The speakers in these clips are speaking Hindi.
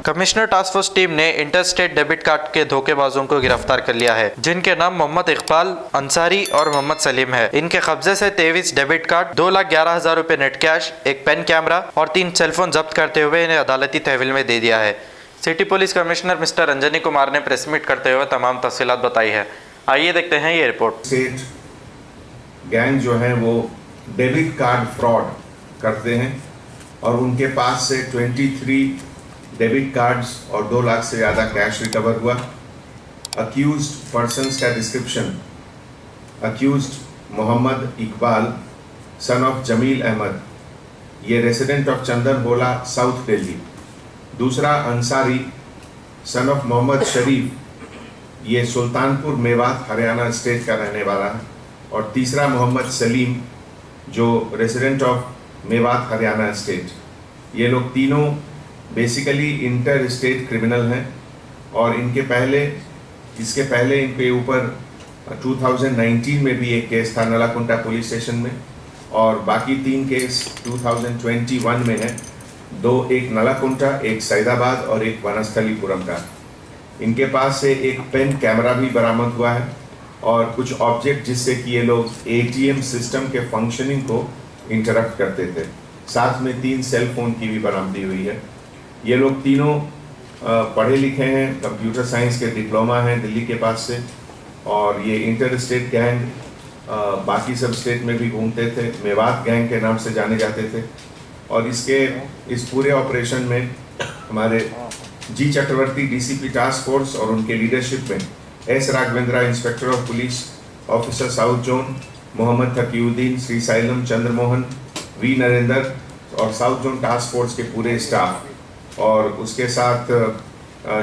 कमिश्नर टास्क फोर्स टीम ने इंटरस्टेट डेबिट कार्ड के धोखेबाजों को गिरफ्तार कर लिया है, जिनके नाम मोहम्मद इकबाल अंसारी और मोहम्मद सलीम है। इनके कब्जे से 23 डेबिट कार्ड, 2,11,000 रुपए नेट कैश, एक पेन कैमरा और 3 सेलफोन जब्त करते हुए इन्हें अदालती तहवील में दे दिया है। City police commissioner mister Anjani Kumar ने प्रेस मीट करते हुए तमाम तफसीलात बताई है। आइए देखते हैं ये रिपोर्ट। स्टेट गैंग जो है वो डेबिट कार्ड फ्रॉड करते हैं और उनके पास से 23 डेबिट कार्ड्स और 2 लाख से ज़्यादा कैश रिकवर हुआ। अक्यूज्ड पर्सन्स का description: accused Mohammad Iqbal son of Jameel Ahmed, ये resident of Chandanbola South Delhi. दूसरा अंसारी सन ऑफ मोहम्मद शरीफ, ये सुल्तानपुर मेवात हरियाणा स्टेट का रहने वाला है। और तीसरा मोहम्मद सलीम, जो resident of Mewat Haryana state. ये लोग तीनों बेसिकली इंटर स्टेट क्रिमिनल हैं और इसके पहले इनके ऊपर 2019 में भी एक केस था नलाकुंटा पुलिस स्टेशन में, और बाकी 3 केस 2021 में है। 2 एक नलाकुंटा, एक सैदाबाद और एक वनस्थलीपुरम का। इनके पास से एक पेन कैमरा भी बरामद हुआ है और कुछ ऑब्जेक्ट जिससे कि ये लोग ATM सिस्टम के फंक्शनिंग को इंटरप्ट करते थे। साथ में 3 सेल फोन की भी बरामदी हुई है। ये लोग तीनों पढ़े लिखे हैं, कंप्यूटर साइंस के डिप्लोमा हैं दिल्ली के पास से, और ये इंटर स्टेट गैंग बाकी सब स्टेट में भी घूमते थे, मेवात गैंग के नाम से जाने जाते थे। और इस पूरे ऑपरेशन में हमारे G Chakravarthy DCP task force और उनके लीडरशिप में S Raghavendra inspector of police officer south zone, Mohammed Taqiuddin, Shri Sailam Chandramohan, V Narendra और साउथ जोन टास्क फोर्स के पूरे स्टाफ, और उसके साथ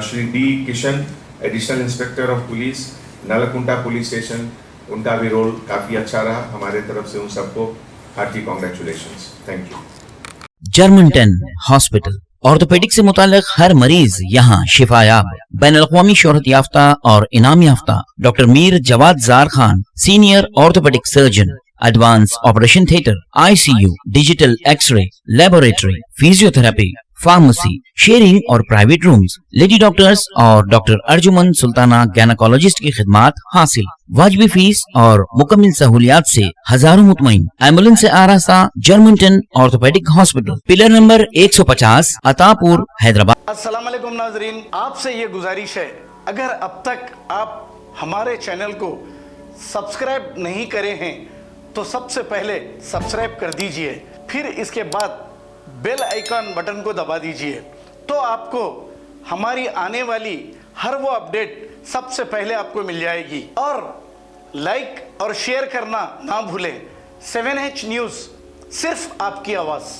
Shri D Kishan additional inspector of police Nallakunta police station, उनका भी रोल काफ़ी अच्छा रहा। हमारे तरफ से उन सबको hearty congratulations, thank you. Germanton hospital orthopaedic से मुताल्लिक हर मरीज यहाँ शिफायाब। बैनुल-अक़वामी शोहरत याफ्ता और इनाम याफ्ता doctor Mir Jawad Zar Khan, senior orthopaedic surgeon, advance operation theatre, ICU, digital x ray, laboratory, physiotherapy, pharmacy, sharing और प्राइवेट रूम्स, लेडी डॉक्टर्स और डॉक्टर अर्जुमन सुल्ताना गैनकोलॉजिस्ट की खिदमात हासिल। वाजिबी फीस और मुकम्मल सहूलियात से हजारों मुतमईन। एम्बुलेंस से आरास्ता Germantown orthopaedic hospital, pillar number 150, Attapur, Hyderabad. अस्सलाम वालेकुम नाजरीन, आपसे ये गुजारिश है, अगर अब तक आप हमारे चैनल को सब्सक्राइब नहीं करे हैं तो सबसे पहले सब्सक्राइब कर दीजिए, फिर इसके बाद बेल आइकन बटन को दबा दीजिए, तो आपको हमारी आने वाली हर वो अपडेट सबसे पहले आपको मिल जाएगी। और लाइक और शेयर करना ना भूलें। 7H न्यूज़, सिर्फ आपकी आवाज़।